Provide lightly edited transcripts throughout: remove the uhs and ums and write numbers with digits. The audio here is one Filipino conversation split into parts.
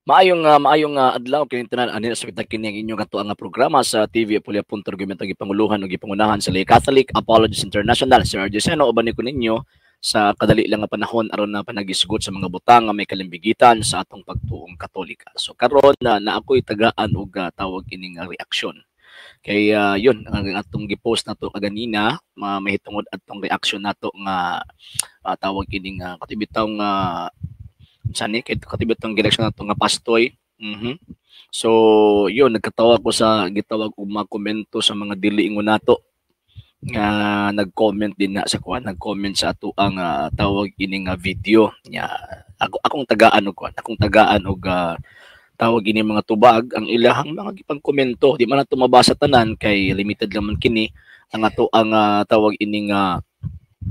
Maayong adlaw kini tanan ani sa kini ang inyong ato ang programa sa TV Apulia Punto Argumento gipanguluhan ug gipangunahan sa Lay Catholic Apologists International. Sir Arjuseno uban ni ko ninyo sa kadali lang nga panahon aron na panagisgot sa mga butang nga may kalimbigitan sa atong pagtuong Katolika. So karon na ako'y tagaan og tawag ining reaksyon. Kay yun ang atong gipost nato kaganina mahitungod atong reaksyon nato nga tawag ining katibitaw nga sani kay katibit ang direksyon nato nga pastoy. So yun nagkatawa ko sa gitawag og mga komento sa mga dili ingon nato nga nag-comment din na sa kuan, nag-comment sa ato ang tawag ining video nya akong tagaan og tawag ini mga tubag ang ilahang mga gipang komento di man nato mabasa tanan kay limited lang man kini ang ato ang tawag ining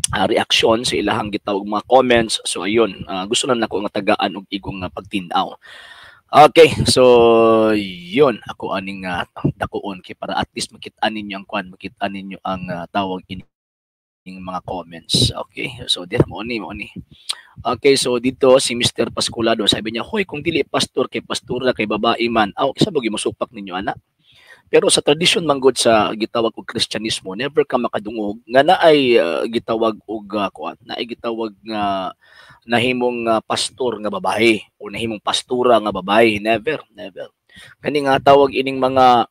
reaksyon sa ilahang gitawag mga comments. So ayun, gusto na nako nga tagaan og igong pagtin-aw. Okay, so yun ako aning dakuon kay para at least makita ninyo ang kwan, makita ninyo ang tawag ining mga comments. Okay, so di mo ni. Okay, so dito si Mr. Pasculado sabi niya, "Hoy, kung dili pastor kay pastura kay babae man, isa ba gimusupak ninyo ana?" Pero sa tradisyon manggod sa gitawag og Kristyanismo, never ka makadungog nga naay gitawag og kuan, naay gitawag nga nahimong pastor nga babae o nahimong pastura nga babae, never. Kani nga tawag ining mga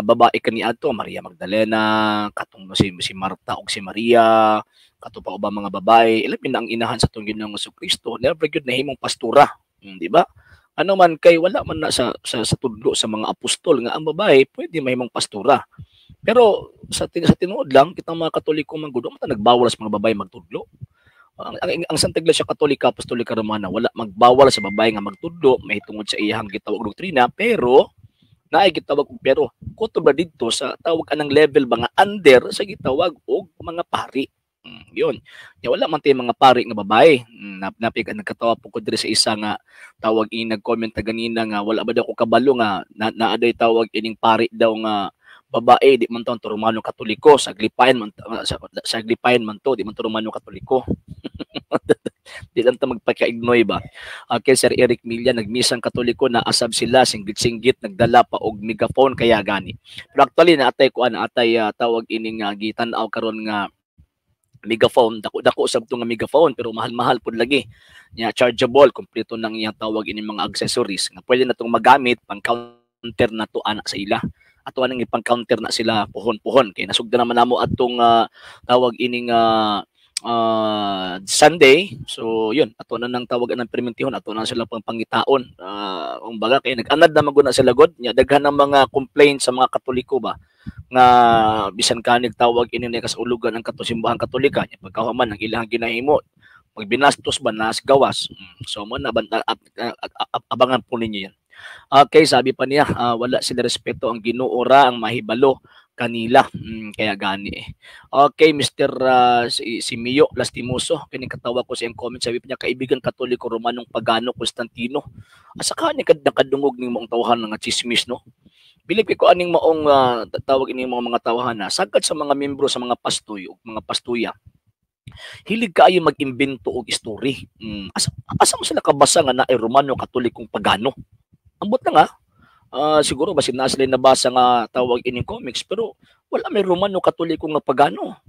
babae kaniadto, Maria Magdalena, katong si Marta ug si Maria, kato pa ubang mga babae, ilapin na ang inahan sa atong Ginoong Jesucristo, never gyud nahimong pastura, di ba? Ano man kay wala man na sa tudlo sa mga apostol nga ang babae pwede mahimong pastura. Pero sa tinuod lang kitang mga Katoliko man gud nagbawal sa mga babae magtudlo. Ang Santa Iglesia Katolika Apostolika Romana wala magbawal sa babae nga magtudlo mahitungod sa iyang gitawag doktrina, pero naay gitawag pero kutob didto sa tawag anang level ba nga under sa gitawag og mga pari. Yun. Wala man tayo mga pari nga babae. Napig nagkatawa po ko diri sa isa nga tawag ini nag-comment na ganina nga wala ba daw ko kabalo nga naaday tawag ining pari daw nga babae di man to Romano Katoliko sa Aglipayan man to di man to Romano Katoliko. Di lang ta magpaka-ignoy ba. Okay, Sir Eric Milla nagmisang Katoliko na asab sila singgit-singgit nagdala pa og megaphone kaya gani. Pero actually naatay ko tawag ining gitan-aw karon nga megaphone, dako sab to nga megaphone pero mahal-mahal pud lagi. Nya chargeable, kompleto nang iyang tawag ini mga accessories nga pwede na tong magamit pang counter na to ana sa ila. Ato nang ipang counter na sila puhon-puhon kay nasugdan naman namo atong tawag ining Sunday. So yun, ato na nang tawagan ng permentihon, ato na sila pang pangitaon. Baga kay nag-anad na maguna sila god nya daghan ng mga complaints sa mga Katoliko ba nga bisan kanig tawag ini ni kasulugan ang katusimbahan Katolika nya pagkahuman ang ilang ginahimo magbinastos ba nas gawas. So mo na abangan po ninyo yan. Okay, sabi pa niya wala sila respeto ang Ginoo ra ang mahibalo kanila. Kaya gani Okay, Mr. Si Mio Lastimoso, kini katawa ko sa iyang comment, sabi pa niya, kaibigan Katoliko Romanong Pagano Constantino. Asa ka niya nakadungog ning maong tawhan nga chismis no? Bilib ko aning maong tawag ini mga tawahan na sagad sa mga membro sa mga pastoy ug mga pastuya. Hilig kaayo mag-imbento og story. Asa mo sila kabasa nga naay Romano Katolikong Pagano? Ambot na nga. Siguro basin na sila nabasa nga tawag ining comics pero wala may Romano Katoliko nga Pagano.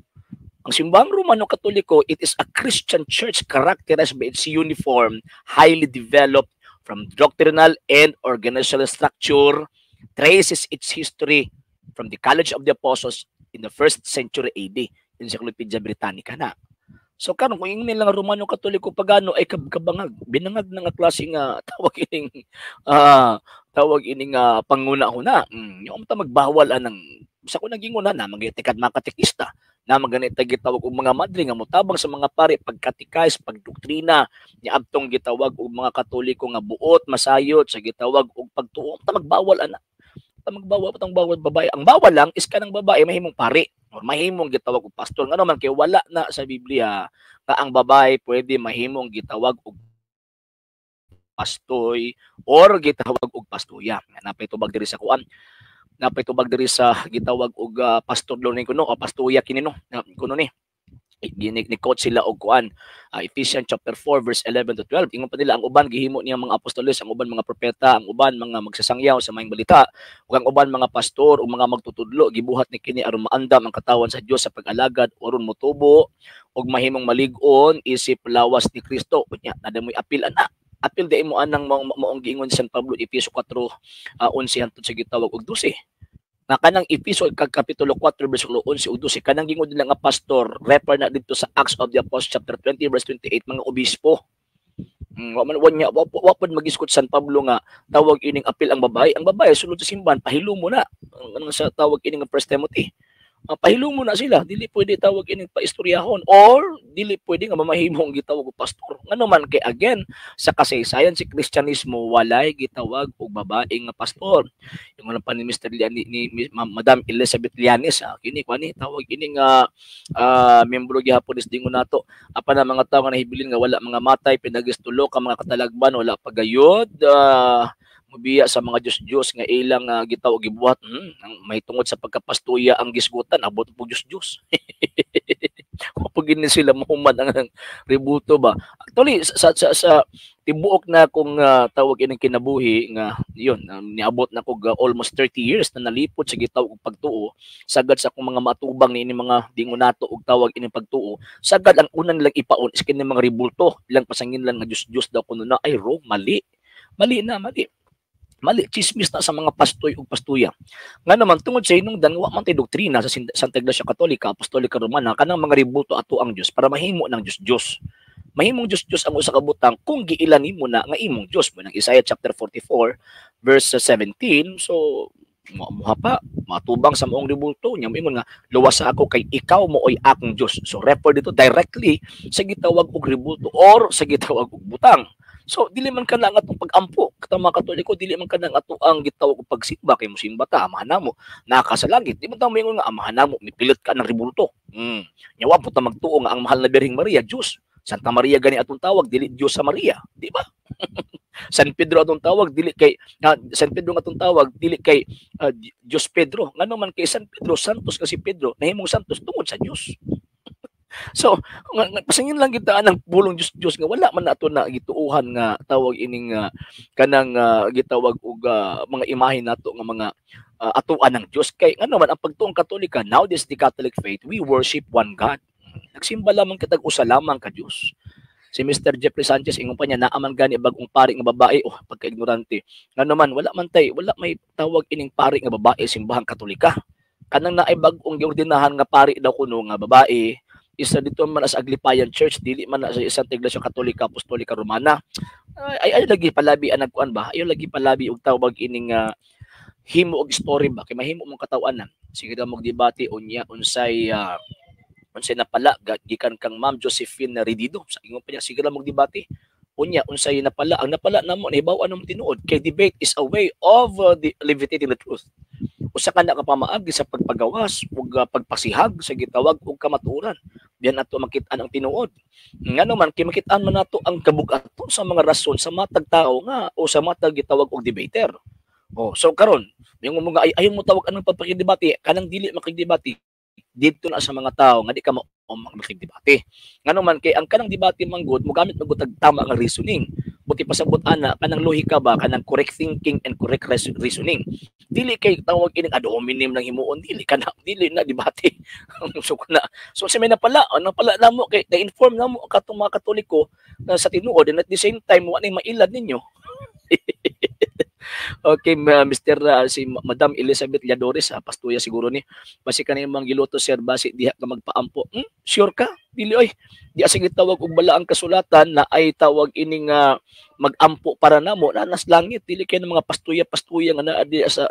Ang simbahang Romano Katoliko, it is a Christian church characterized by its uniform, highly developed from doctrinal and organizational structure, traces its history from the College of the Apostles in the 1st century AD, Encyclopedia Britannica na. So karon kung ingin nilang Romano Katoliko Pagano ay kabangag, binangag na nga klase nga tawag ining panguna-una. Yung magbawal anang sa ko naging una na magitikad mga katekista na maganita gitawag og mga madre nga motabang sa mga pare pagkatikais, pagdoktrina ni abtong gitawag og mga Katoliko nga buot masayot sa gitawag og pagtuo. Magbawal ana. Bawal babae. Ang bawal lang is kanang babae mahimong pari or mahimong gitawag og pastor. Ngano man kay wala na sa Biblia nga ang babae pwede mahimong gitawag og pastoy or gitawag og pastuya. Napay tubag diri sa kuan. Napay tubag diri sa gitawag og pastor lo ni kuno o pastuya kini no. Kuno ni. ni-quote sila og kuan, Ephesians chapter 4 verse 11 to 12. Ingon pa nila ang uban gihimo niya mga apostoles, ang uban mga propeta, ang uban mga magsasangyaw sa maayong balita, ug ang uban mga pastor ug mga magtutudlo gibuhat ni kini aron maandam ang katawan sa Dios sa pag-alagad aron motubo ug mahimong malig-on isip lawas ni Kristo. Unya nadamoy apil ana. Apil di mo anang maong giingon San Pablo Efeso 4 11 hangtod sa gitawag og 12. Na kanang Episo kapitulo 4 bersikulo 11 ug 12 kanang gingod nila nga pastor refer na dito sa Acts of the Apostles chapter 20 verse 28 mga obispo. Wapod mag-iskot San Pablo nga tawag ining apil ang babae. Ang babae sulod sa simbahan pahilo mo na. Ang sa tawag ining nga 1 Timothy. Pahilo mo na sila, dili pwede tawag ining paistoryahon or dili pwede nga mamahimong gitawag og pastor. Ngano man kay again sa kasaysayan si Kristyanismo walay gitawag og babae nga pastor. Yung pa ni Mr. ni Madam Elizabeth Lianes kini kwani tawag ini nga miyembro gihapon is dingon nato apan na mga tawo nga nahibilin nga wala mga matay pinagistulo ka mga katalagban wala pagayod mubiya sa mga Diyos nga ilang gitawag gibuhat may tungod sa pagkapastuya ang gisgutan abot po Diyos. Kapag ini sila mahumad ang ributo ba actually sa tibuok na kung tawag ining kinabuhi nga yun niabot na kog almost 30 years na nalipot sa gitawag og pagtuo sagad sa akong mga matubang ni mga dingon nato og tawag ining pagtuo sagad ang unang nilang ipaon is kini mga ribulto ilang pasangin lang nga Diyos daw kuno na ay wrong mali chismis na sa mga pastoy ug pastuya. Nga naman tungod sa hinungdan wa man tay doktrina sa Santa Iglesia Katolika, Apostolika Romana kanang mga ribulto ato ang Dios para mahimo ng Dios. Mahimong Dios ang usa ka butang kung giilan nimo na nga imong Dios mo nang Isaiah chapter 44 verse 17. So muha pa matubang sa moong ribulto nya moingon nga luwas ako kay ikaw mo oy akong Dios. So refer dito directly sa gitawag og ribulto or sa gitawag og butang. So dili man kana nga atong pag-ampo katong mga Katoliko dili man kana nga ato ang gitawag og pagsimba kay mosimba ta amahan namo naka sa langit di man ta moingon nga amahan namo mipilit ka ng ribulto. Nya wa po ta magtuo nga ang mahal na Birheng Maria Dios. Santa Maria gani atong tawag dili Dios sa Maria, di ba? San Pedro atong tawag dili kay San Pedro atong tawag dili kay Dios Pedro. Ngano man kay San Pedro santos kasi Pedro nahimong santos tungod sa Dios. So, pasangin lang kita ng bulong Diyos nga wala man nato na gituuhan nga tawag ining kanang gitawag og mga imahe nato nga mga atuan ng Dios kay ngano man ang pagtuong Katolika now this the Catholic faith we worship one God. Nagsimba lamang kitag usa lamang ka Dios. Si Mr. Jeffrey Sanchez ingon pa niya naaman gani bagong pari nga babae pagka-ignorante. Ngano man wala may tawag ining pari nga babae simbahang Katolika. Kanang naay bag-ong giordinahan nga pari daw kuno nga babae isa dito man sa Aglipayan Church dili man sa Santa Iglesia Katolika Apostolika Romana ay lagi palabi ang nagkuan ba ayo lagi palabi og tawag ining himo og story ba kay mahimo mong katawan-an sige daw magdebate unya unsay napala gikan kang Ma'am Josephine Redido sa ingon pa niya sige daw magdebate unya unsay napala ang napala namo nahibaw anong tinuod kay debate is a way of levitating the truth usa ka na kapamaagi sa pagpagawas ug pagpasihag sa gitawag og kamatuoran diyan ato makit-an ang tinuod ngano man kay makit-an man nato ang kabug-aton sa mga rason sa matag tao nga o sa matag gitawag og debater so karon yung mga ayon mo tawag anong pagpakidebate kanang dili makigdebate dito na sa mga tao nga di ka makigdebate ngano man kay ang kanang debate manggod mo gamit magud tama nga reasoning buti pasabot ana kanang lohika ba kanang correct thinking and correct reasoning dili kay tawag ining ad hominem lang himuon dili na debate so may napala namo kay na-inform namo katong mga Katoliko sa tinuod and at the same time wa nay mailad ninyo. Okay, Mr. Si Madam Elizabeth Lladores, pastuya siguro ni. Basi kanang mga giluto sir, basi diha ka magpaampo. Sure ka? Dili oy. Di sige tawag og bala ang kasulatan na ay tawag ining magampo para namo na nas langit dili kay mga pastuya nga naa di sa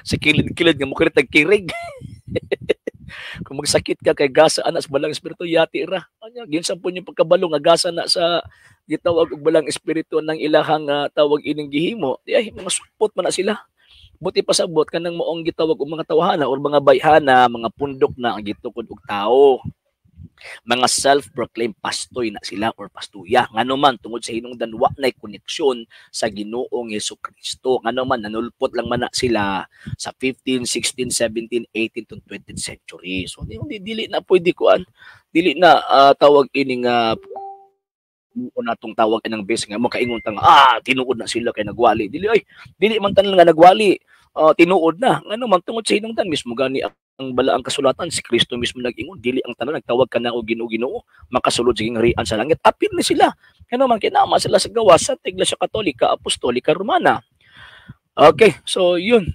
sa kilid-kilid nga mo kini tagkirig. Kung magsakit ka kay gasa anak sa balang espiritu yati ra. Anya ginsan po yung pagkabalo nga gasa na sa gitawag og balang espiritu ng ilahang tawag ining gihimo. Di ay mga sulpot man na sila. Buti pasabot kanang moong gitawag og mga tawhana or mga bayhana, mga pundok na ang gitukod og tao. mga self-proclaimed pastoy na sila or pastuya. Ngano man tungod sa hinungdan wa nay koneksyon sa Ginoong Hesukristo. Ngano man nanulpot lang man na sila sa 15, 16, 17, 18 to 20th century. So dili na pwede kuan. Dili na tawag ining natong tawag ng base nga mo kaingon ta nga tinuod na sila kay nagwali. Dili man tanan nga nagwali. Tinuod na. Ngano man tungod sa hinungdan mismo gani ang balaang kasulatan, si Kristo mismo nag-ingon, dili ang tanan nagtawag ka na o Ginoo, makasulod siging harian sa langit. Apil ni sila. Kano man kinama sila sa gawas sa Iglesia Katolika, Apostolika, Romana. Okay, so yun,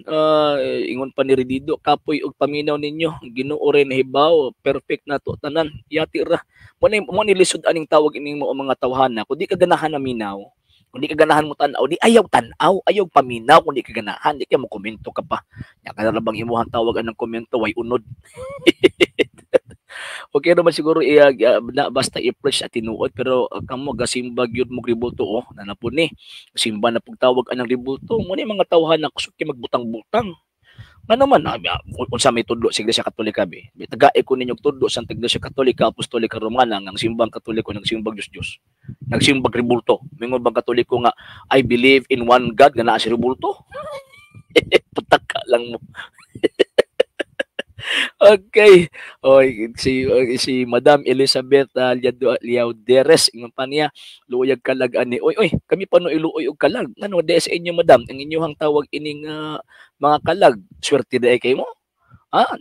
ingon pa ni Redido, kapoy og paminaw ninyo, Ginoo rin hibaw, perfect na to tanan. Yati ra. Mo ni lisod aning tawag ining mo mga tawhana, kun di ka ganahan na minaw, kung di ka ganahan mo tanaw, di ayaw tanaw, ayaw paminaw, kung di ka ganahan, di ka mo komento ka pa. Yan ka na bang imuhang tawag ng komento, way unod. Okay naman siguro basta i-preach at tinuod, pero kamo gasimbag yun mo ributo, na po ni. Simba na pagtawag anang ributo, mo ni mga tawhan na kusuki magbutang-butang. Nga naman, kung sa may tudlo sa Iglesia Katolika, tagae ko ninyong tudlo sa Iglesia Katolika, Apostolika, Romana, ng simbang Katoliko, ng simbang Diyos-Diyos. Nagsimbang ribulto. Mingon bang Katoliko nga, I believe in one God, nga naa si ribulto? Pataka lang mo. Okay. Si Madam Elizabeth Liauderes, ingon pa niya, luyag kalag ani. Oy, kami pa no iluoy og kalag. Ano de sa inyo madam, ang inyong tawag ining mga kalag. Swerte day kay mo.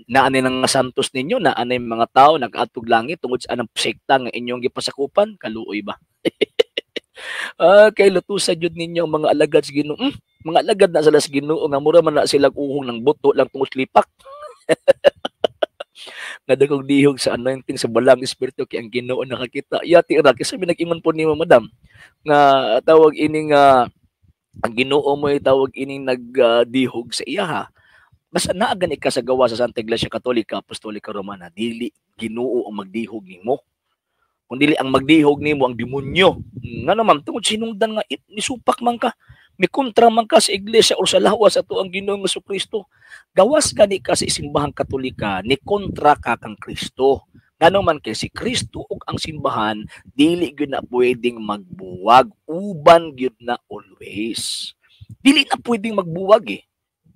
Naanay ng santos ninyo, naanay mga tao nag-atog langit tungod sa anang sekta nga inyong gipasakupan, kaluoy ba? Kay lutusa jud ninyo mga alagad sa Ginoo. Mga alagad na sila sa Ginoo nga mura man na sila uhong ng buto lang tungod lipak. Nga dagog dihog sa anointing sa balang espiritu kay ang Ginoo nakakita. Yati ra kasi nag-ingon po ni madam nga tawag ining ang Ginoo mo tawag ining nagdihog sa iya ha. Basta naa gani ka sa gawa sa Santa Iglesia Katolika, Apostolika, Romana, dili Ginoo ang magdihog nimo. Kung dili ang magdihog nimo ang demonyo. Nga naman tungod sinungdan nga nisupak man ka, may kontra man ka sa iglesia o sa lawas ato ang Ginoong Jesucristo. Gawas gani ka sa simbahang Katolika, ni kontra ka kang Kristo. Ngano man kay si Kristo ug ang simbahan dili gyud na pwedeng magbuwag, uban gyud na always. Dili na pwedeng magbuwag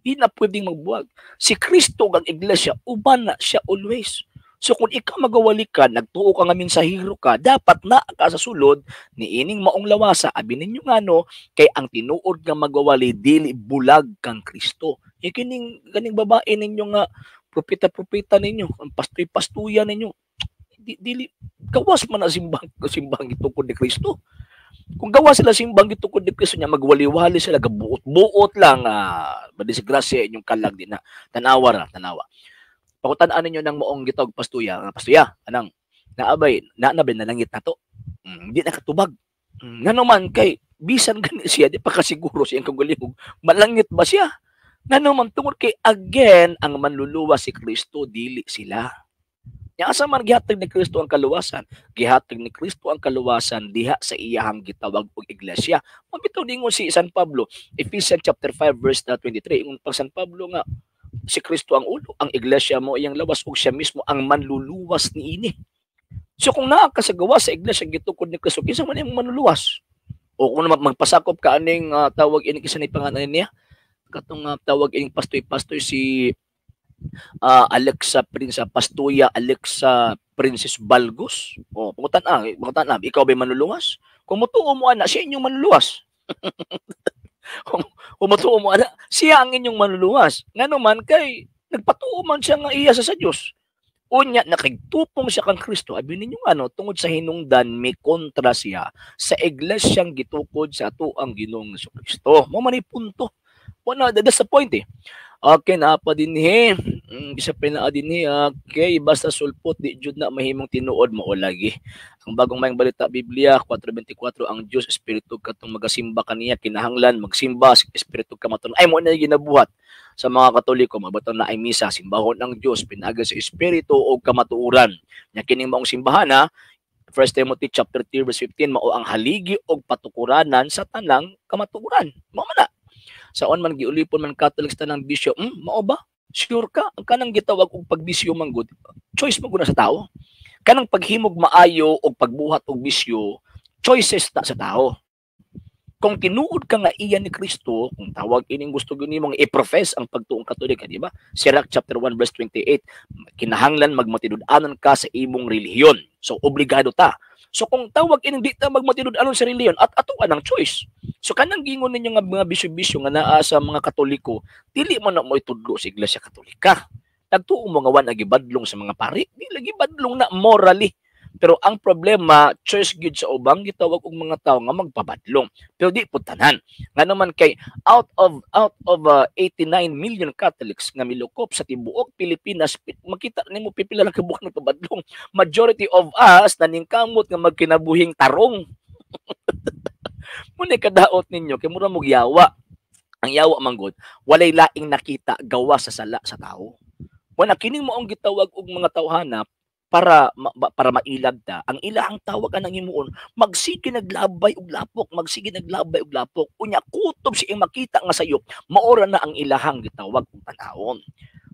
Dili na pwedeng magbuwag. Si Kristo ug ang iglesia uban na siya always. So kung ikaw magawali ka, nagtuo ka nga mensahero ka, dapat na ka sa sulod ni ining maong lawasa, abi ninyo ngano kay ang tinuod nga magawali dili bulag kang Kristo. Kining ganing babae ninyo nga propeta ninyo, ang pastoy-pastuya ninyo, dili gawas man na simbang gitukod ni Kristo. Kung gawa sila simbang gitukod ni Kristo niya, magwali-wali sila, gabuot-buot lang, madisgrasya inyong kalag din na, tanawa. Pakutan-an ninyo ng moong gitog pastuya, anang, naabay nalangit na to. Hindi nakatubag. Nga naman kay, bisan gani siya, di pa kasiguro siyang kagulihog, malangit ba siya? Nga naman, tungod kay, again, ang manluluwa si Kristo, dili sila. Asa man gihatag ni Kristo ang kaluwasan, gihatag ni Kristo ang kaluwasan diha sa iyahang gitawag og iglesia. Mabitaw dingon si San Pablo, Ephesians chapter 5 verse 23, ingon pa San Pablo nga si Kristo ang ulo, ang iglesia mo iyang lawas ug siya mismo ang manluluwas niini. So kung naa ka sa gawa sa iglesia gitukod ni Kristo, kinsa man imong manluluwas? O kung magpasakop ka aning tawag ini kinsa ni pangalan niya? Katong tawag ining pastoy si Alexa Prinsa Pastuya, Alexa Princess Balgos. Pangutan ikaw ba manluluwas? Kung mutuo mo ana, siya inyong manluluwas. Kung mutuo mo ana, siya ang inyong manluluwas. Ngano man kay nagpatuo man siya nga iya sa Dios. Unya nakigtupong siya kang Kristo. Abi ninyo tungod sa hinungdan may kontra siya sa iglesyang gitukod sa ato ang Ginoong Jesucristo. Mo man punto. That's the point Okay, naapa din isa pinaa din okay, basta sulpot di jud na mahimong tinuod mo o lagi. Ang bagong mayang balita Biblia 4:24 ang Dios espiritu katong magasimba kaniya kinahanglan magsimba sa espiritu kamaton. Ay mo na ginabuhat sa mga Katoliko mabaton na ay misa simbahon ng Dios pinaagi sa espiritu o kamatuoran. Nya kining maong simbahan 1 Timothy chapter 3 verse 15 mao ang haligi og patukuranan sa tanang kamatuoran. Mao man na. Saon man giulipon man Catholics tanang bisyo, mao ba? Sure ka? Ang kanang gitawag og pagbisyo man good. Choice mo guna sa tao. Kanang paghimog maayo o pagbuhat og bisyo, choices ta sa tao. Kung tinuod ka nga iya ni Kristo, kung tawag ining gusto gini mong i-profess ang pagtuong Katolika, di ba? Sirach chapter 1 verse 28, kinahanglan magmatinud-anon ka sa imong relihiyon. So obligado ta. So kung tawag ining di ta magmatinud-anon sa relihiyon at ato anang choice. So kanang gingon ninyo nga mga bisyo-bisyo nga naa sa mga Katoliko, dili man na mo itudlo sa Iglesia Katolika. Nagtuong mga wan agibadlong sa mga pari, di lagi badlong na morally. Pero ang problema, choice gyud sa ubang gitawag og mga tawo nga magpabadlong. Pero di po tanan. Nga naman kay out of 89 million Catholics nga milukop sa tibuok Pilipinas, makita nimo pipila lang kabuok ng pabadlong. Majority of us naningkamot nga magkinabuhing tarong. Muna kadaot ninyo kay mura mog yawa. Ang yawa manggod, walay laing nakita gawa sa sala sa tao. Wala kining maong gitawag og mga tawhana para mailad ta, ang ilahang tawag anang himuon, magsige naglabay og lapok, magsige naglabay og lapok. Unya kutob siyang makita nga sayop, maora na ang ilahang gitawag og tanawon.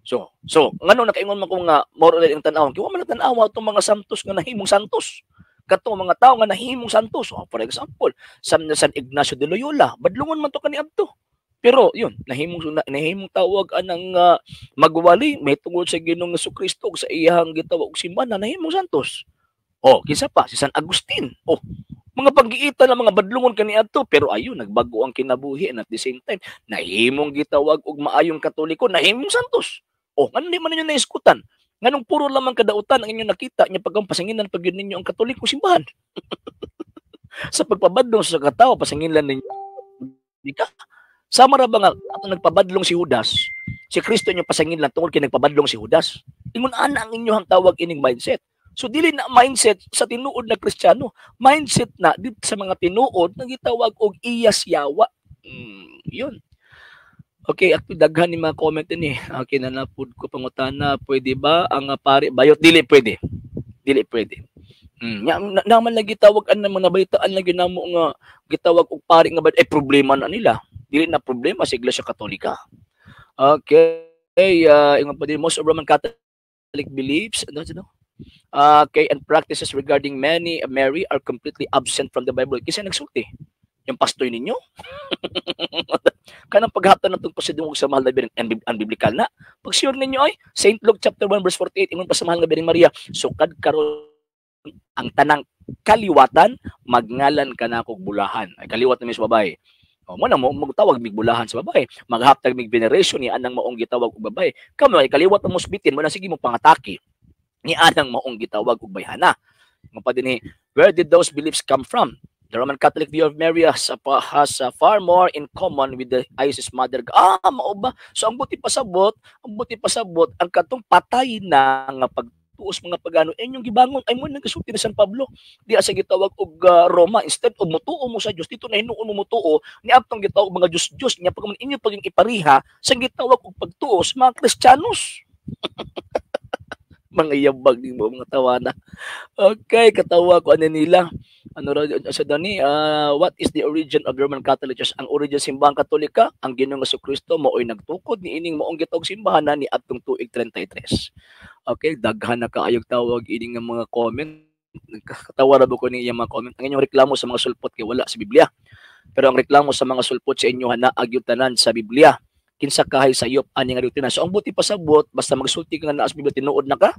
So ngano nakaingon man ko nga maora ang tanawon, kay wa man tan-awa tong mga santos nga nahimong santos. Kato mga tawo nga nahimong santos. For example, San Ignacio de Loyola, badlungon man to kaniadto. Pero yun, nahimong tawag anang magwali may tungod sa Ginoong Jesucristo sa iyang gitawag og simbahan nahimong santos. Kinsa pa si San Agustin. Mga pag-iita ng mga badlungon kaniadto pero ayun nagbago ang kinabuhi and at the same time nahimong gitawag og maayong Katoliko nahimong santos. Ano di man ninyo naiskutan? Nganong puro lamang kadautan ang inyong nakita nya pagpasanginan pag ninyo ang Katoliko simbahan. Sa pagpabadlong sa katawo pasanginan ninyo. Di ka sama ra ba nga nagpabadlong si Judas, si Kristo inyo pasangin lang tungod kay nagpabadlong si Judas. Ingon ana ang inyong tawag ining mindset. So dili na mindset sa tinuod na Kristiyano, mindset na dito sa mga tinuod na gitawag og iyas yawa. Yun. Okay, ako daghan ni mga comment ni. Okay na napud ko pangutana, pwede ba ang pari bayot dili pwede. Dili pwede. Naman lagi tawag an mga nabalitaan lagi namo nga gitawag og pari nga problema na nila. Dili na problema sa Iglesia Katolika. Okay, ingon pa din most of Roman Catholic beliefs, okay, and practices regarding Mary are completely absent from the Bible. Kasi nagsulti. Yung pastoy ninyo. Kanang paghapon ng itong pasidungog sa mahal na Birhen, unbiblical na. Pag sure ninyo ay, St. Luke chapter 1 verse 48, ingon pa sa mahal na Birhen Maria, sukad karon ang tanang kaliwatan, magngalan ka na kog bulahan. Ay, kaliwat na mis babae. Muna mo magtawag mig bulahan sa babae, maghaptag mig veneration ni anang maong gitawag og babae. Kamo ay kaliwat mo musbitin mo na sige mo pangatake ni anang maong gitawag og bayhana. Mo pa dinhi, where did those beliefs come from? The Roman Catholic view of Mary has far more in common with the Isis mother. Mao ba? So ang buti pasabot ang katong patay na nga pagtuos mga pagano inyong gibangon ay mo nagasulti na San Pablo di asa gitawag og Roma, instead of mutuo mo sa Dios dito na hinuon mo mutuo ni atong gitawag mga Dios nya pag inyo paging ipariha sa gitawag og pagtuos mga Kristiyanos. Mga yabag din mo mga tawana. Okay, katawa ko ano nila. Ano ra sa dani, what is the origin of Roman Catholic Church? Ang origin simbahang Katolika, ang Ginoong Jesucristo mao'y nagtukod ni ining maong gitawag simbahan ni adtong tuig 33. Okay, daghan na kaayog tawag ining mga comment. Katawa ra ko ni mga comment. Ang inyong reklamo sa mga sulpot kay wala sa Biblia. Pero ang reklamo sa mga sulpot sa inyo na agyutanan sa Biblia. Kinsa kahay sayop ani nga doktrina. So ang buti pasabot basta magsulti ka nga naa sa Biblia tinuod na ka.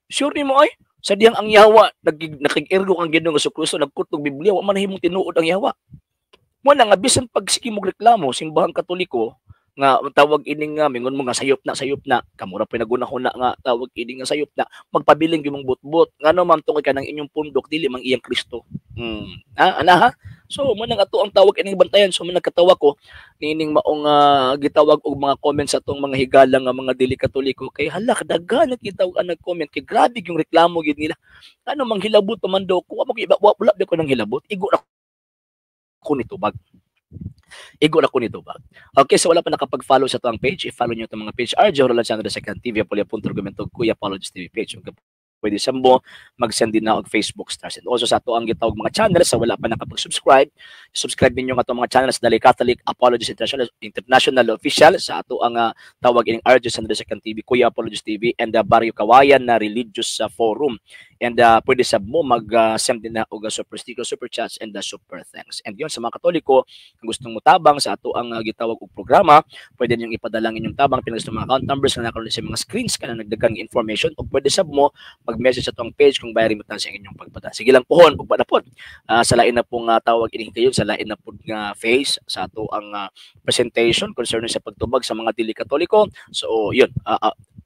Sure ni mo ay sa diyang ang yawa nakig-ergo ang Ginoong Jesucristo nagkutog Biblia wa man himong tinuod ang yawa. Mo na nga bisan pag sige mo reklamo simbahang Katoliko nga tawag ining nga mingon mo nga sayop na kamura pinagunahon na nga tawag ining nga sayop na magpabiling gimong butbot ngano man tungod kanang inyong pundok dili mang iyang Kristo. Ana ha? So mo nang ato ang tawag ining bantayan so man nagkatawa ko nining maong gitawag og mga comments sa tong mga higala nga mga dili Katoliko kay hala kadaghan nakitawag ang nag-comment kay grabe yung reklamo gid nila. Ano mang hilabot man daw ko mo wala ko nang hilabot igo na ko nitubag. Okay, so wala pa nakapag-follow sa tuang page. I-follow nyo itong mga page. RJ Roland Sandro II TV, Apolia.Argumentog, Kuya Apologist TV page. Pwede sambo, mag-send din na og Facebook stars. And also sa ito ang gitawag mga channels sa wala pa nakapag-subscribe. Subscribe ninyo nga itong mga channels dali Catholic Apologist International Official sa ato ang tawag ining RJ Sandro II TV, Kuya Apologist TV, and the Barrio Kawayan na Religious Forum. And pwede sab mo mag-send din na og super sticker, super chats, and super thanks. And yun, sa mga Katoliko, kung gustong mutabang sa ato ang gitawag og programa, pwede niyo ipadala ang inyong tabang pinag mga account numbers na nakaroon sa mga screens ka na nagdagang information, o pwede sab mo mag-message sa atong page kung bayarin mo ta sa inyong pagpata. Sige lang pohon, ug padapod. Sa lain na pong tawag ining kayo, sa lain na po nga face sa ato ang presentation concerning sa pagtubag sa mga dili Katoliko. So yun,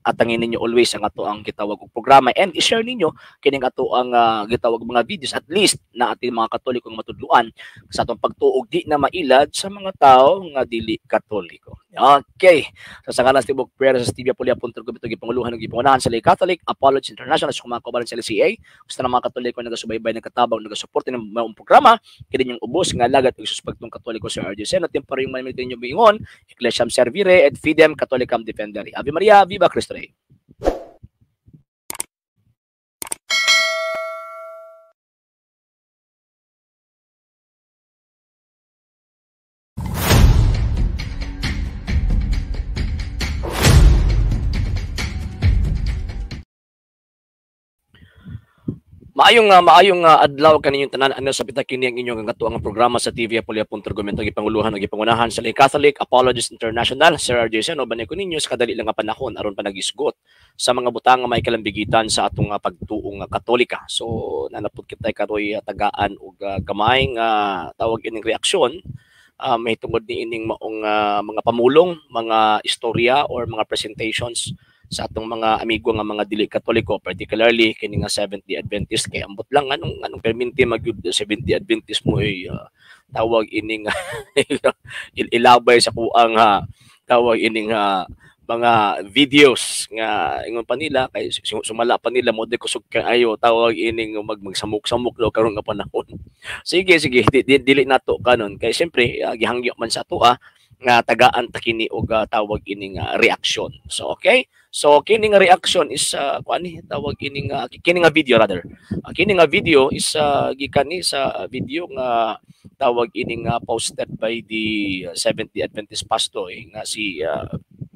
atangin ninyo always ang ato ang gitawag og programa, and i-share ninyo kining ato ang gitawag mga videos, at least na ating mga Katoliko nga matudluan sa atong pagtuog di na mailad sa mga tao nga dili Katoliko. Okay. So sa kanas tibok prayer sa TV Apulia.com ito gipanguluhan ug gipangunahan sa Lay Catholic Apology International sa mga kaubalan sa LCA. Gusto na mga Katoliko nagasubaybay nagkatabang nagasuporte ng mga programa kini yung ubos nga lagat ug suspectong Katoliko sa RJ Seno temporary manimit ninyo biingon Ecclesiam Servire et Fidem Catholicam Defendere. Ave Maria, viva Cristo Rey. Maayong adlaw kaninyong tanan ano sa bitag kini ang inyong katuang programa sa TV Apulia.com gipanguluhan ug gipangunahan sa Lay Catholic Apologists International. Sir RJ Seno banay ko ninyo sa kadali lang nga panahon aron pa nagisgot sa mga butang nga may kalambigitan sa atong pagtuong Katolika. So nanapod kita karoy tagaan og gamay nga tawag ining reaksyon may tungod ni ining maong mga pamulong, mga istorya or mga presentations sa atong mga amigo nga mga dili Katoliko, particularly kini nga Seventh-day Adventist, kay ambot lang anong perminti magyud Seventh-day Adventist mo tawag ining ilabay sa kuang tawag ining mga videos nga ingon pa nila kay sumala pa nila mo de kusog kaayo tawag ining magsamok-samok daw karon nga panahon. Sige dili nato kanon kay siyempre gihangyo man sa ato nga tagaan ta kini og tawag ining reaksyon. So okay. So kini nga reaction is kuani tawag kini nga video rather. Kini nga video is gikan ni sa video nga tawag ini nga posted by the Seventh-day Adventist pastor nga si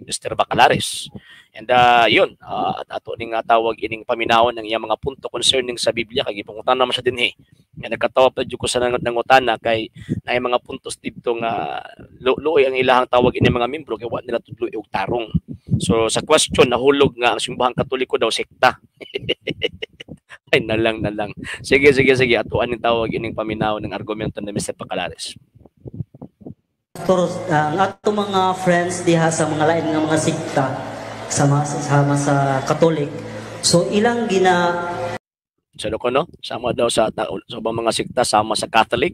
Mr. Bacalares. And yun, ato ning tawag ining paminawon ng iyang mga punto concerning sa Biblia kay gipangutan naman siya dinhi. Nga nagkatawa pa jud ko sa nangutana kay naay mga puntos dito nga luoy ang ilahang tawag ini mga membro kay wa nila tudloy og tarong. So sa question nahulog nga ang simbahang Katoliko daw sekta. Ay nalang. Sige atuan ning tawag ining paminaw ng argumento ni Mr. Bacalares. Pastor, ang ato mga friends diha sa mga lain nga mga sekta sama sa Katolik. So ilang sa ko no? Sama daw sa mga sekta sama sa Catholic.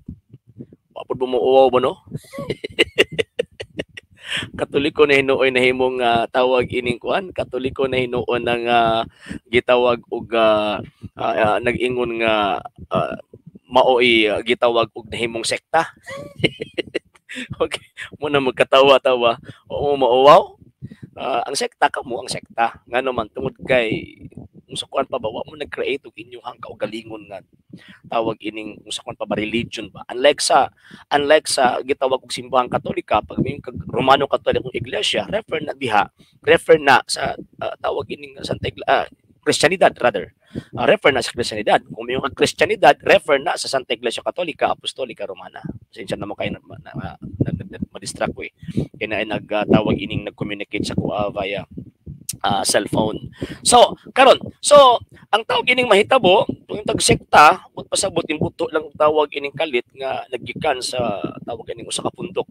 Wa pud bumuuwaw mo no? Katoliko na hinuoy na himong tawag ining kuan, Katoliko na hinuon ng gitawag og nag-ingon nga maoy gitawag og nahimong sekta. Okay, muna magkatawa-tawa. Oo, mauwaw. Ang sekta ka mo, ang sekta. Nga naman, tungod kay sa kuan pa ba, wa mo nag-create og inyong kaugalingon nga tawag ining sa kuan pa ba religion ba. Unlike sa gitawag og simbahang Katolika, pag may Romano Katolikong Iglesia, refer na sa tawag ining Santa Kristyanidad rather. Refer na sa Kristyanidad. Kung may Kristyanidad, refer na sa Santa Iglesia Katolika Apostolika Romana. Sinsya naman kayo ma-distract ko Kaya na nagtawag ining nag-communicate sa kuha via cellphone. So, karon. So, ang tawag ining mahitabo, yung tag-sekta, magpasabot yung buto lang tawag ining kalit nga naggikan sa tawag ining usa ka pundok.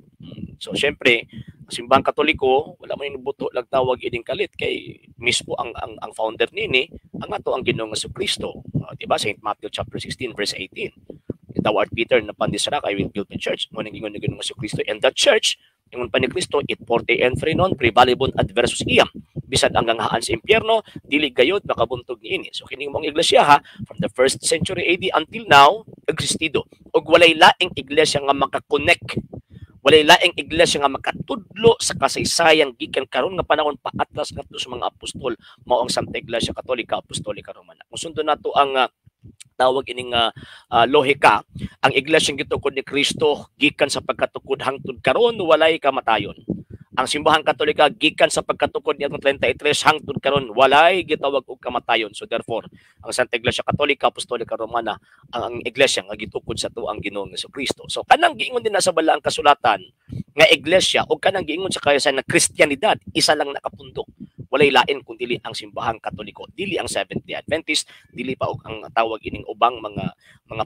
So, syempre, simbahang Katoliko, wala man yung buto lang tawag ining kalit kay mismo ang founder nini, ang ato ang Ginoong Jesucristo. Diba? St. Matthew chapter 16 verse 18. Thou art Peter na pandisrak, I will build my church. Ngunit ingon ni Ginoong Jesucristo, and that church, ingon pa ni Kristo, it porte entry non, prevalibon adversus iam. Bisad hanggang haan sa impyerno, dili gayod makabuntog niini. So kining mong iglesia from the 1st century AD until now, existido. Og walay laing iglesia nga makakonect. Walay laing iglesia nga makatudlo sa kasaysayan gikan karon nga panahon paatras ngadto sa mga apostol mao ang Santa Iglesia Katolika Apostolika Romana. Kung sundo nato ang tawag ining lohika, ang iglesia gitukod ni Kristo gikan sa pagkatukod hangtod karon walay kamatayon. Ang simbahan Katolika gikan sa pagkatukod niya 33 hangtod karon walay gitawag og kamatayon. So therefore, ang Santa Iglesia Katolika Apostolika Romana ang iglesia nga gitukod sa tuang Ginoong Jesucristo. So kanang giingon din na sa balaang kasulatan nga iglesia o kanang giingon sa kayasan na Kristiyanidad, isa lang nakapundok. Walay lain kung dili ang simbahang Katoliko, dili ang Seventh-day Adventist, dili pa og ang tawag ining ubang mga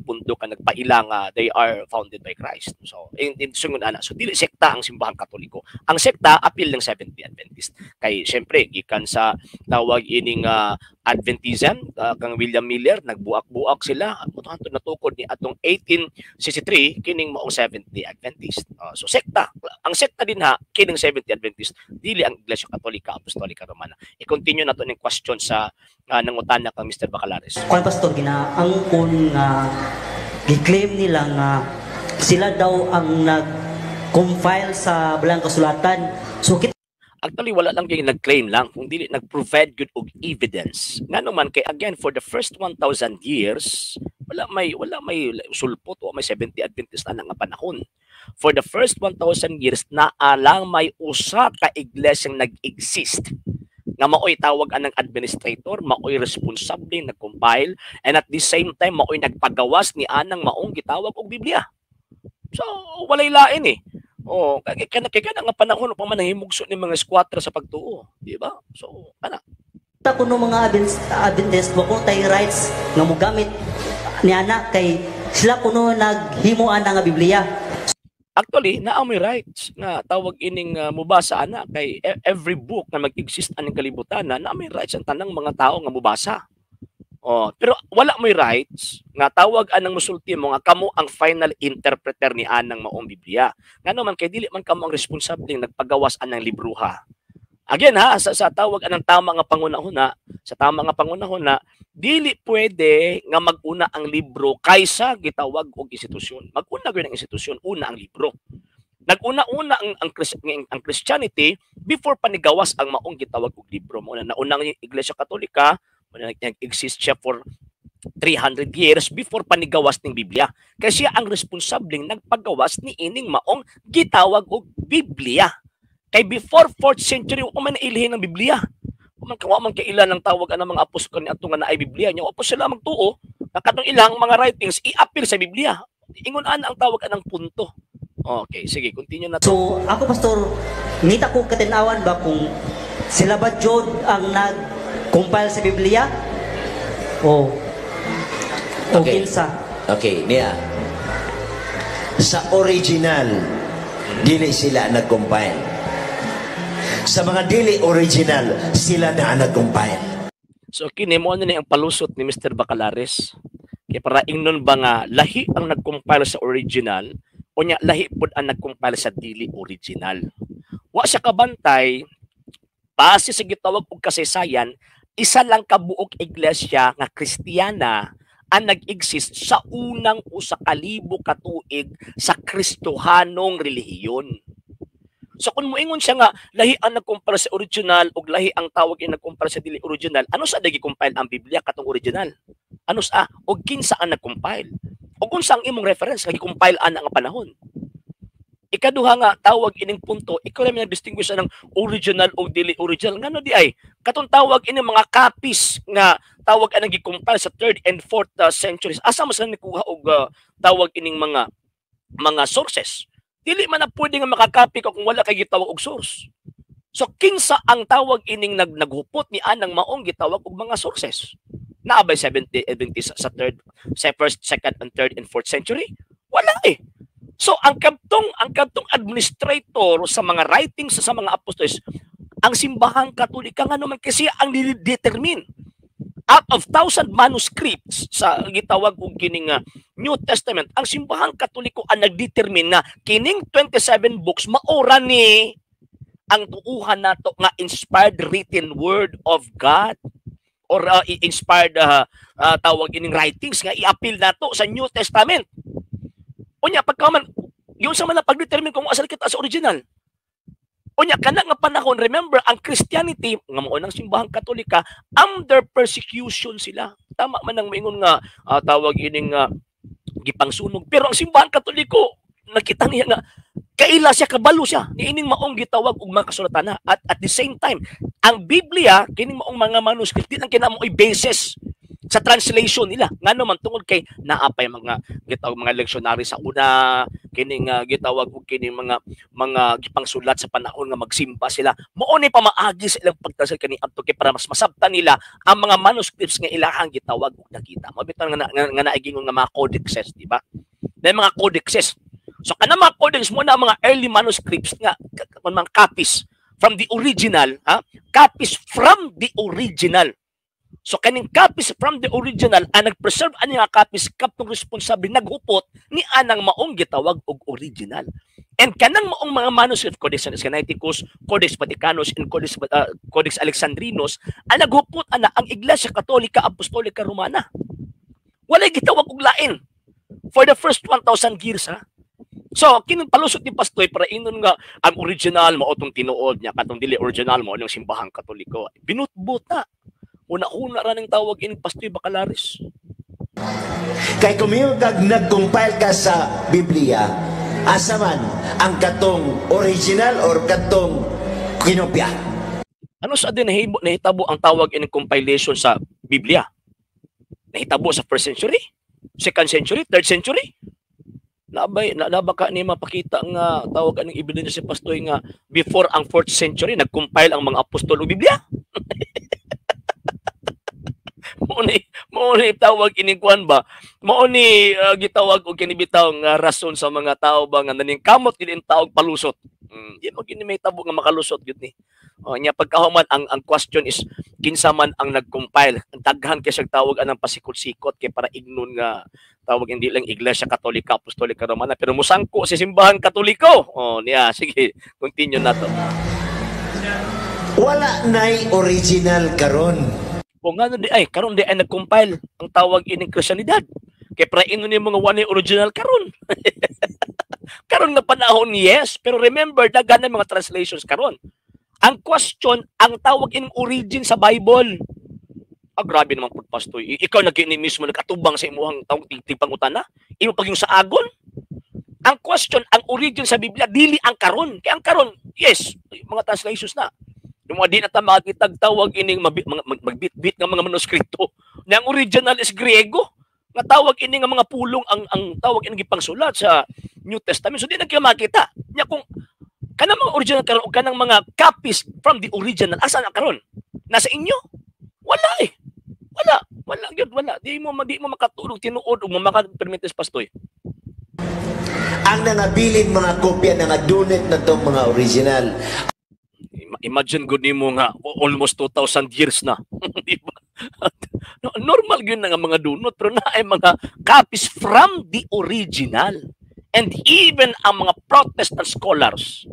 pundok nga nagpaila nga they are founded by Christ. So in sungon ana, so dili sekta ang simbahang Katoliko. Ang sekta apil ng Seventh-day Adventist. Kay syempre gikan sa tawag ining Adventism, kang William Miller nagbuak-buak sila at natukod ni atong 1863 kining maong Seventh-day Adventist. So sekta, ang sekta din ha kining Seventh-day Adventist, dili ang Iglesia Katolika Apostolika Romana. I-continue nato ning question sa nangutana kang Mr. Bacalares. Kung pastor ginaangkon nga gi-claim nila nga sila daw ang nag-compile sa Balang Kasulatan. So actually, wala lang yung nag-claim lang, kung dili nag-provide good og evidence. Nga naman, kay again, for the first 1,000 years, wala may sulpot o may 70 Adventist na nga panahon. For the first 1,000 years, naalang may usa ka iglesyang nag-exist. Nga maoy tawag anang administrator, maoy responsable nag-compile, and at the same time, maoy nagpagawas ni anang maong gitawag og Biblia. So, walay lain eh. Oh, kaya nga panahon pa man nahimugso ni mga squatter sa pagtuo, di ba? So, ana. Ta kuno mga Adventist wa ko tay rights nga mogamit ni ana kay sila kuno naghimuan nga Biblia. Actually, naa may rights nga tawag ining mubasa ana kay every book na mag-exist aning kalibutan na may rights ang tanang mga tao nga mubasa. Oh, pero wala mo'y rights nga tawag anang musulti mo nga kamo ang final interpreter ni anang maong Biblia. Nga naman kay dili man kamo ang responsable nagpagawas anang libruha. Again ha, sa tawag anang tama nga pangunahon na, dili pwede nga maguna ang libro kaysa gitawag og institusyon. Maguna gyud ang institusyon, una ang libro. Naguna-una ang Christianity before panigawas ang maong gitawag og libro. Mo na naunang Iglesia Katolika nag-exist siya for 300 years before panigawas ng Biblia. Kasi siya ang responsableng nagpagawas ni ining maong gitawag og Biblia. Kay before 4th century, o man nailihin ng Biblia. O man kailan ang tawag ng mga apostol ni atong nga naay Biblia niya. O po sila magtuo, nakatong ilang mga writings, i-appeal sa Biblia. Ingon ana ang tawag ng punto. Okay, sige, continue na to. So, ako pastor, ngita ko katinawan ba kung sila ba Jod ang compile sa Biblia? O okay. Kinsa? Okay, niya. Sa original, dili sila nag-compile. Sa mga dili original, sila na nag-compile. So, kini mo na ang palusot ni Mr. Bacalares. Kaya para ingnon ba nga, lahi ang nag-compile sa original, o niya, lahi po ang nag-compile sa dili original. Wa siya kabantay, base sa gitawag og kasaysayan, isa lang kabuok iglesia nga Kristiyana ang nag-exist sa unang usa ka libo ka tuig sa Kristohanong relihiyon. So kung moingon siya nga lahi ang nagkumpara sa original ug lahi ang tawag ang nagkumpara sa dili original, ano sa nagi-compile ang Biblia katong original? Ano sa og kinsa ang nag-compile? Ug unsa ang imong reference nga gi-compile ana nga panahon? Ikaduha nga tawag ining punto, ikaw lang nag-distinguish ng original o dili original. Ngano di ay? Katong tawag ini mga copies nga tawag anang gi-compile sa 3rd and 4th centuries. Asa mas nikuha og tawag ining mga sources? Dili man na pwede nga makakopy ka kung wala kay gitawag og source. So kinsa ang tawag ining naghupot ni anang maong gitawag og mga sources? Naa ba 70 Adventist sa 1st, 2nd, and 3rd and 4th century? Wala eh. So ang kadtong administrator sa mga writings sa mga apostoles, ang simbahang Katolika nga naman kasi ang determine out of 1,000 manuscripts sa gitawag og kining New Testament, ang simbahang Katoliko ang nagdetermine na kining 27 books maora ni ang tuuhan nato nga inspired written word of God or inspired tawag ining writings nga i-appeal nato sa New Testament. Unya pagkaman yung sa man pag-determine kung asal kita sa original. Unya kana nga panahon, remember ang Christianity nga mao nang simbahang Katolika under persecution sila. Tama man ang moingon nga tawag ining gipangsunog, pero ang simbahang Katoliko nakita niya nga kaila siya, kabalo siya niining maong gitawag og mga kasulatan na. At the same time, ang Biblia kining maong mga manuscript di lang kinamoy basis sa translation nila. Ngano man tungod kay naapay mga gitawag mga leksyonary sa una, kining gitawag og kining mga gipangsulat sa panahon nga magsimba sila. Mao ni pamaagi sa ilang pagtranslate kani adto kay para mas masabtan nila ang mga manuscripts nga ilahang gitawag og nakita. Mabitaw nga naigingon nga mga codexes, di ba? Na mga codexes. So kana mga codexes mo na mga early manuscripts nga mga copies from the original, copies from the original. So kaning copies from the original ang nag-preserve ani nga copies kaptong responsable naghupot ni anang maong gitawag og original. And kanang maong mga manuscript, Codex Sinaiticus, Codex Vaticanus, and Codex Alexandrinus, ang naghupot ana ang Iglesia Katolika Apostolika Romana. Walay gitawag og lain for the first 1,000 years, ha. So, palusot ni Pastoy para inon nga ang original mao tong tinuod niya katong dili original mao yung simbahang Katoliko. Binutbot na. Una-una ra ning tawag ini Pastoy Bacalaris. Kay kumiyog nag-compile ka sa Biblia, asa man ang katong original or katong kinopya? Ano sa din nahitabo ang tawag ini compilation sa Biblia? Nahitabo sa 1st century, 2nd century, 3rd century? Nabaka ni mapakita nga tawag aning ebidensya si Pastoy nga before ang 4th century nag-compile ang mga apostol og Biblia? Mao ni tawag inikuan ba? Mao ni gitawag og kinibitaw nga rason sa mga tao ba nga naningkamot gid taog palusot. Di mo gini may tabo nga makalusot gid ni. Nya pagkahuman ang question is kinsa man ang nag-compile. Ang daghan kay siyang tawag anang pasikot-sikot kay para ignon nga tawag hindi lang Iglesia Katolika Apostolika Romana pero musangko si simbahan Katoliko. Niya sige, continue nato. Wala nay original karon. O nga di ay karon di ay nag-compile ang tawag ining Kristiyanidad. Kay para inon ni mga one original karon. Karon nga panahon yes, pero remember daghan mga translations karon. Ang question, ang tawag ining origin sa Bible. Grabe naman po, Pastoy. Ikaw nag-ini mismo nagkatubang sa imuhang tawag tigpangutana? Imo pag yung sa agon? Ang question, ang origin sa Biblia, dili ang karon. Kaya ang karon, yes, mga translations na. Yung mga di na makakitag tawag ining magbit-bit ng mga manuskripto. Na ang original is Griego. Nga tawag ining mga pulong ang tawag ining gipangsulat sa New Testament. So di na kayo makita. Nya kung kanang mga original karon o kanang mga copies from the original, asa na karon? Nasa inyo? Wala eh. Wala gyud wala. Di mo makatulog tinuod o makapermites Pastoy. Ang nangabilin mga kopya nga dunit na tong mga original. Imagine good nimo nga almost 2,000 years na. Di ba? Normal gyud na nga mga dunot pero naay mga copies from the original. And even ang mga Protestant scholars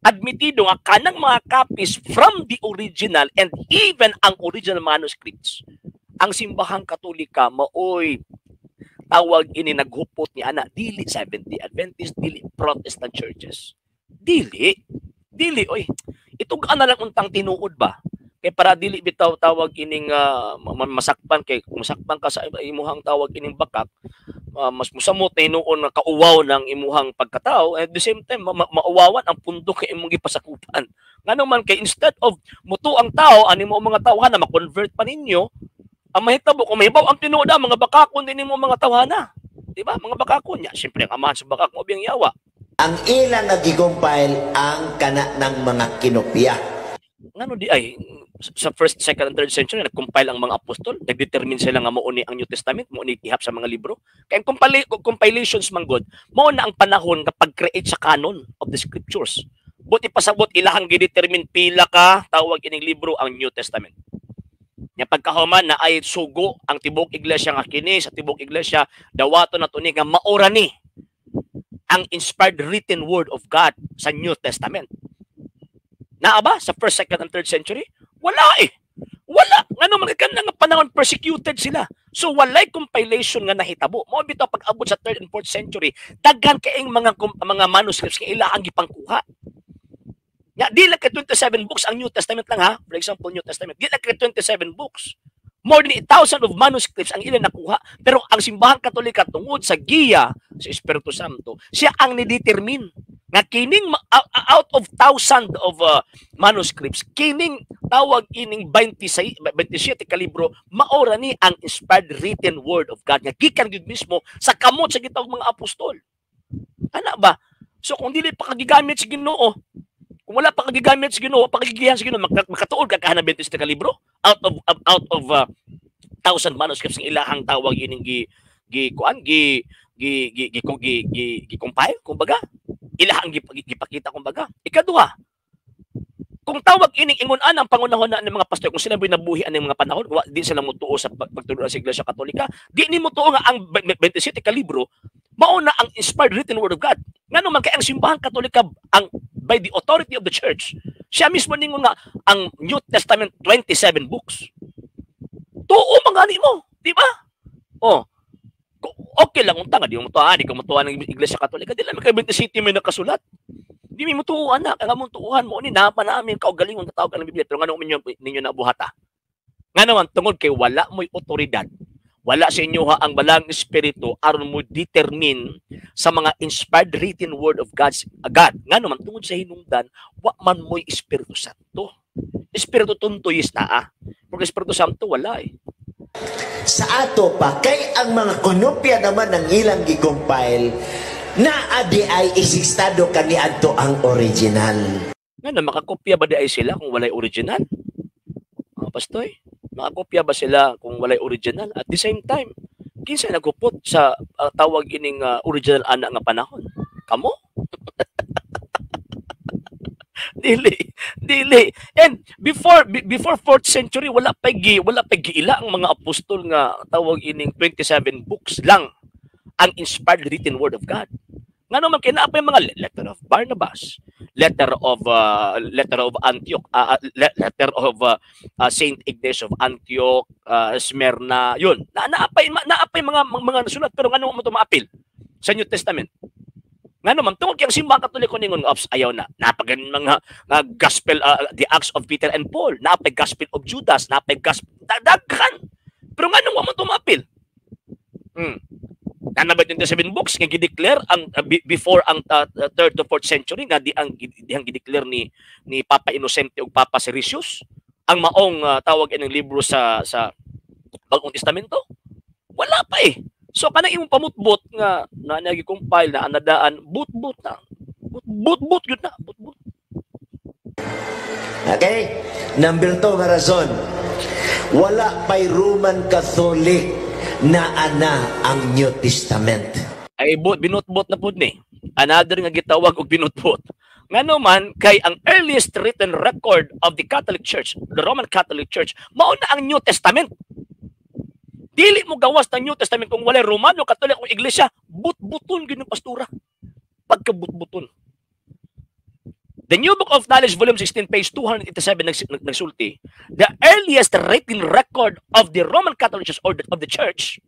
admitido nga kanang mga copies from the original and even ang original manuscripts. Ang simbahang Katolika maoy tawag ini naghupot ni ana dili Seventh-day Adventist, dili Protestant churches. Dili oy. Itug ana lang untang tinuod ba? Kay para dili bitaw tawag ining masakpan kay kung masakpan ka sa imuhang tawag ining bakak, mas musamot na hinuon nga kauwaw ng imuhang pagkatao at the same time mauwawan ang pundok kay imong gipasakupan. Ngano man kay instead of muto ang tao ani mo mga tawhana ma-convert pa ninyo, ang mahitabo kung mahibaw ang tinuod mga bakakon din nimo mga tawhana. Di ba? Mga bakakon niya. Siyempre ang amahan sa bakak mo biyang yawa. Ang ilang nag-compile ang kana ng mga kinopya. Ngano di ay sa 1st, 2nd, and 3rd century nag-compile ang mga apostol, nag-determine sila nga mao ni ang New Testament, mao ni ihap sa mga libro. Kay compilations man god, mao na ang panahon nga pag-create sa canon of the scriptures. Buti pasabot ilahang gi-determine pila ka tawag ining libro ang New Testament. Nya pagkahuman na ay sugo ang tibok iglesia nga kini sa tibok iglesia dawaton nato ni nga maura ni ang inspired written word of God sa New Testament. Naa ba sa 1st, 2nd, and 3rd century? Wala eh. Wala. Ngano man nga panahon persecuted sila. So walay compilation nga nahitabo. Mao bitaw pag-abot sa 3rd and 4th century, daghan kaayong mga manuscripts nga ilahang gipangkuha. Ya, di lang ka 27 books ang New Testament lang ha. For example, New Testament. Di lang ka 27 books. More than 1,000 of manuscripts ang ilan nakuha. Pero ang simbahan katolika tungod sa giya sa Espiritu Santo, siya ang nidetermine nga kining out of 1,000 of manuscripts, kining tawag ining 27 kalibro, maora ni ang inspired written word of God nga gikan gyud mismo sa kamot sa gitawag mga apostol. Ana ba? So kung dili pa kagigamit sa Ginoo, kung wala pa kagigamit sa Ginoo, pa kagigihan sa Ginoo, makatuod ka kahanang 27 kalibro out of 1,000 manuscripts ng ilahang tawag ining compile kumbaga ilahang gipakita kumbaga. Ikaduha, kung tawag ining ingon-an ang pangunahon ng mga pastor, kung sila binabuhian ng mga panahon, di sila mutuo sa pagtudlo sa Iglesia Katolika, di ni mutuo nga ang 27 kalibro mauna ang inspired written word of God. Nga naman kay ang simbahan Katolika ang by the authority of the church, siya mismo ningon nga ang New Testament 27 books. Tuo mga mo, di ba? Oh. Okay lang unta nga di mo tuwa, di ka mutuan ng Iglesia Katolika, di lang kay 27 may nakasulat. Di mi mutuan na, kaya mutuan mo ni napa namin kaugalingon tatawag ang Biblia, pero ngano ninyo nabuhata. Nga naman tungod kay wala mo'y otoridad. Wala sa inyo ha ang balang espiritu aron mo determine sa mga inspired written word of God. Nga naman tungod sa hinungdan, wa man mo'y Espiritu Santo. Espiritu tuntoyis na Porque Espiritu Santo wala Sa ato pa, kay ang mga konopya naman ng ilang gi-compile na adi ay isistado kaniadto ang original. Nga makakopya ba di ay sila kung walay original? Mga pastoy, makakopya ba sila kung walay original? At the same time, kinsa nagupot sa tawag ining original ana nga panahon? Kamo? Dili. And before 4th century wala pa giila ang mga apostol nga tawag ining 27 books lang ang inspired written word of God. Nga naman kay naapay mga letter of Barnabas, letter of Antioch, letter of Saint Ignatius of Antioch, Smyrna, yun. Naapay mga nasulat pero ngano mo to maapil sa New Testament. Nga naman, tungkol kayang simbahan Katoliko ningon ayaw na. Napagan mga gospel, the Acts of Peter and Paul. Napay gospel of Judas. Napay gospel, daghan. Pero nga nung mo tumapil. Nanabat yung 7 books nga gideclare ang before ang 3rd to 4th century nga dihang gideclare ni Papa Innocente ug Papa Siricius ang maong tawag ng libro sa Bagong Testamento. Wala pa So kanang imong pamutbot nga nagi-compile na anadaan but na. But yun na, but. Okay? Number 2 nga rason. Wala pa'y Roman Catholic na ana ang New Testament. Ay binutbot na pud ni. Another nga gitawag og binutbot. Ngano man kay ang earliest written record of the Catholic Church, the Roman Catholic Church, mao na ang New Testament. Dili mo gawas ng New Testament kung walay Romano, Katolik o Iglesia, but-buton gyud ng pastura. Pagka-but-buton. The New Book of Knowledge, Volume 16, page 287, nagsulti, the earliest written record of the Roman Catholic Church or of the Church,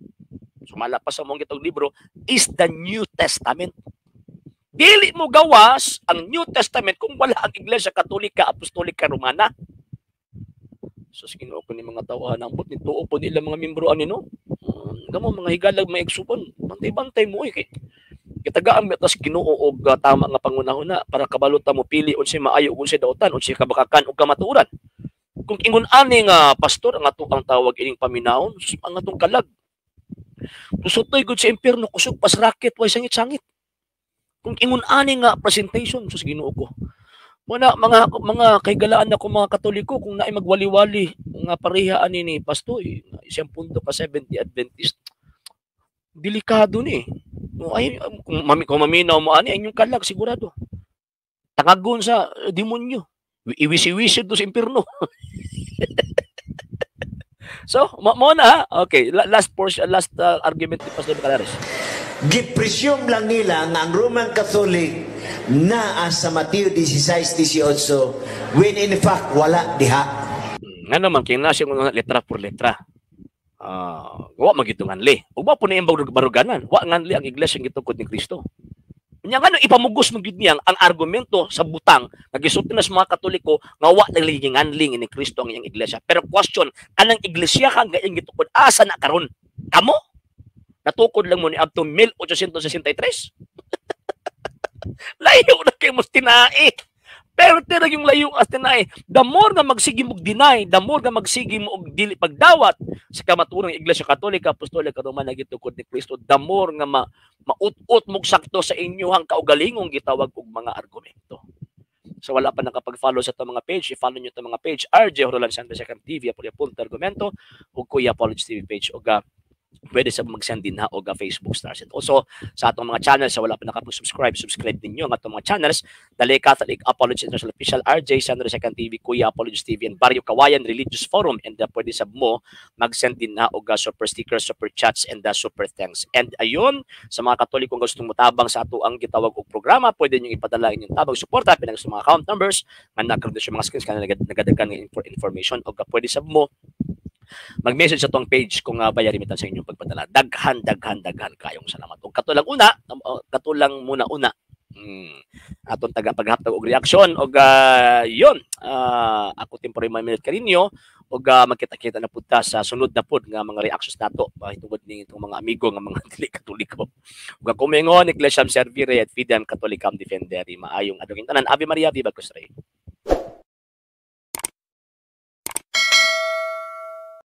sumala pa sa mong itong libro, is the New Testament. Dili mo gawas ang New Testament kung wala ang Iglesia Katolika, Apostolika, Romana. So sige ko ni mga tawahan ang but nituo po nila mga membro no. Gamo mga higalag may eksupon. Bantay-bantay mo kay kitagaan mi tas Ginoo og tama nga pangunahon na para kabalot mo pili unsay maayo unsay dautan unsay kabakakan ug kamatuoran. Kung ingon ani nga pastor ang atong tawag ining paminahon ang atong kalag. Pusotoy gud sa impierno kusog pas racket way sangit-sangit. Kung ingon ani nga presentation sus Ginoo ko. Muna mga kaigalaan na ko mga Katoliko kung naay magwali-wali nga pareha ani ni pastoy isang punto ka 70 Adventist delikado ni ay kung maminaw mo ani inyong kalag sigurado tangagon sa demonyo iwisi-wisi do sa impierno. So mo na okay last argument ni Pastor Calares. Gipresume lang nila nga ang Roman Catholic na sa Mateo 16:18 when in fact wala diha. Nga naman kaya nasa yung letra por letra. Wa magitungan li. Ug ba po na yung baruganan. Wa ngan li ang iglesia ng gitungkod ni Kristo. Nya nga ipamugos mo gyud niya ang argumento sa butang nagisulti na sa mga Katoliko nga wa nagliging anling ni Kristo ang iyang iglesia. Pero question, kanang iglesia ka nga iyang gitukod asa na karon? Kamo? Natukod lang mo ni adto 1863. Layo na kay mo tinai. Pero tira yung layo as tinai. The more nga magsigi mo deny, the more nga magsigi mo og dili pagdawat sa kamaturang Iglesia Katolika, Apostolika, Romana gitukod ni Kristo, the more nga maut-ut mo sakto sa inyong kaugalingong gitawag og mga argumento. So wala pa nakapag-follow sa itong mga page, i-follow nyo itong mga page, RJ Horolan Sandra Second TV, Apolia Punta Argumento, o Kuya Apology TV page, o pwede sa mag-send din ha o Facebook stars. And also sa atong mga channels, sa wala pa nakapag-subscribe, subscribe ninyo ang atong mga channels, Dali Catholic Apology International Official, RJ Sandra Second TV, Kuya Apology TV, and Barrio Kawayan Religious Forum. And pwede sa mo mag-send din ha o super stickers, super chats, and super thanks. And ayun, sa mga Katolikong gustong mutabang sa ato ang gitawag og programa, pwede nyo ipadala inyong tabang suporta, pinag sa mga account numbers, nga nagkaroon sa mga screens, kanina nagadagan ng information, o pwede sa mo mag-message sa tong page kung bayarimitan sa inyong pagpadala. Daghan kayong salamat. Ug katulang muna aton taga paghaptag og reaksyon og yon ako temporary minute kaninyo og magkita-kita na pud ta sa sunod na pud nga mga reactions nato tungod ning itong mga amigo nga mga dili Katoliko. Ug ako mingon Ecclesiam Servire et Fidem Catholicam Defendere maayong adlong tanan. Ave Maria, Viva Cristo Rey.